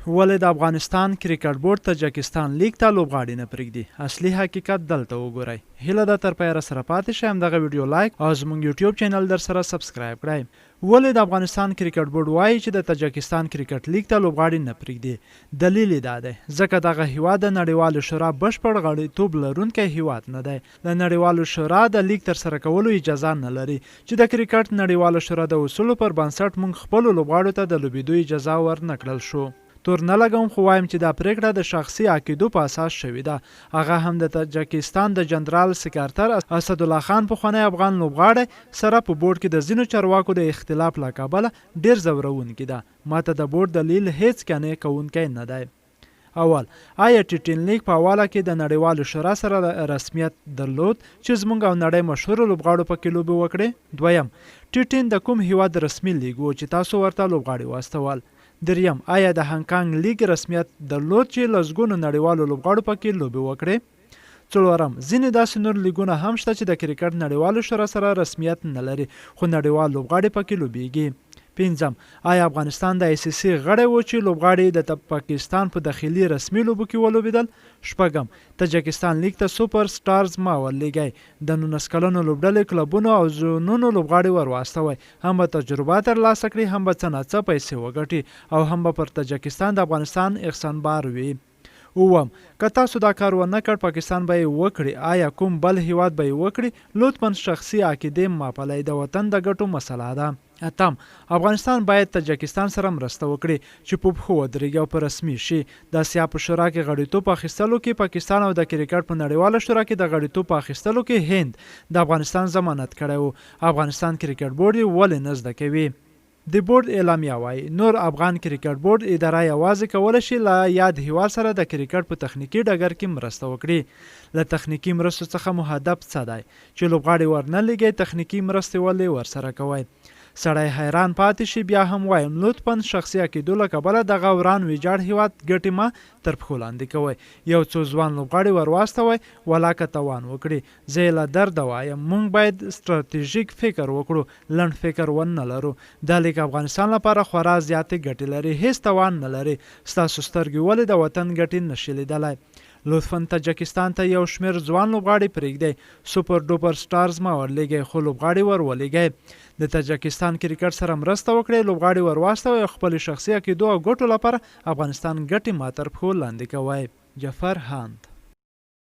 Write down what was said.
ولې د افغانستان کرکټ بورډ تاجکستان لیګ ته لوبغاړي نه پرېږدي؟ اصلي حقیقت دلته وګورئ. هیله ده تر پایه راسره پاتې شئ، همدغه ویډیو لایک او زموږ یوټیوب چینل درسره سبسکرایب کړئ. ولې د افغانستان کرکټ بورډ وایي چې د تاجکستان کرکټ لیګ ته لوبغاړي نه پرېږدي؟ دلیل یې دا دی ځکه دغه هیواد د نړیوالو شورا بشپړ غړیتوب لرونکی هیواد نه دی. د نړیوالو شورا د لیګ ترسره کولو اجازه نه لري چې د کرکټ نړیوالو شورا د اصولو پر بنسټ موږ خپلو لوبغاړو ته د لوبېدو اجازه ورنکړل شو. تور نه لګوم خو وایم چې دا پریکړه د شخصي عقیدو په اساس شوې ده. هغه هم د تاجکستان د جنرال سکرتر اسدالله خان پخوانی افغان لوبغاړی سره په بورډ کې د ځینو چارواکو د اختلاف له کبله ډیر ځورونکی ده. ماته د بورډ دلیل هیڅ قانع کوونکی نه دی. اول، آیا ټي10 لیګ په حواله کې د نړیوالو شورا سره رسمیت درلود چې زموږ او نړۍ مشهورو لوبغاړو پکې لوبې وکړي؟ دویم، ټي10 د کوم هیواد رسمي لیګ و چې تاسو ورته لوبغاړي واستول؟ دریم، آیا د هانګ کانګ لیګ رسمیت درلود چې لسګونو نړیوالو لوبغاړو پکې لوبې وکړي؟ څلورم، ځینې داسې نور لیګونه هم شته چې د کرکټ نړیوالو شورا سره رسمیت نه لري خو نړیوال لوبغاړي پکې لوبېږي. پنځم، آیا افغانستان د ICC غړی و چې لوبغاړي د پاکستان په داخلي رسمي لوبو کې ولوبېدل؟ شپږم، تاجکستان لیګ ته سوپر سټارز ما ورلېږئ، د 19 کلنو لوبډلې کلبونو او زونونو لوبغاړي ورواستوئ، هم به تجربه ترلاسه کړي، هم به څه ناڅه پیسې وګټي او هم به پر تاجکستان د افغانستان احسانبار وي. اووم، که تاسو دا کار ونه کړ پاکستان به یې وکړي، آیا کوم بل هیواد به یې وکړي؟ لطفا شخصي عقیدې مه پالئ، د وطن د ګټو مسله ده. اتم، افغانستان باید تاجکستان سره مرسته وکړي چې په پښو ودرېږي او په رسمي شي. د اسیا په شورا کې غړیتوب اخیستلو کې پاکستان او د کرکټ په نړیواله شورا کې د غړیتوب اخیستلو کې هند د افغانستان ضمانت کړی و. افغانستان کرکټ بورډ یې ولې نه زده کوي؟ د بورډ اعلامیه وایي نور افغان کرکټ بورډ اداره یوازې کولی شي له یاد هیواد سره د کرکټ په تخنیکي ډګر کې مرسته وکړي. له تخنیکي مرستو څخه مو هدف څه دی؟ چې لوبغاړي ورنه لېږئ، تخنیکي مرستې ولې ورسره کوئ؟ سړی حیران پاتې شي. بیا هم وایم لطفا شخصي عقیدو له کبله دغه وران ویجاړ هیواد ګټې مه تر پښو لاندې کوئ. یو څو ځوان لوبغاړي ورواستوئ، ولاکه توان وکړي. زه یې له درده وایم موږ باید ستراتیژیک فکر وکړو، لنډ فکر ونه لرو. دا لیګ افغانستان لپاره خورا زیاتې ګټې لري، هیڅ توان نه لري. ستاسو سترګې ولې د وطن ګټې نشي لیدلی؟ لطفا تاجکستان ته یو شمېر ځوان لوبغاړي پرېږدئ، سوپر ډوپر سټارز مه ورلېږئ خو لوبغاړي ور ولېږئ. د تاجکستان کرکټ سره مرسته وکړئ، لوبغاړي ور واستوئ او خپلې شخصي عقیدو او ګټو لپاره افغانستان ګټې ما تر پښو لاندې کوئ. جعفر هاند.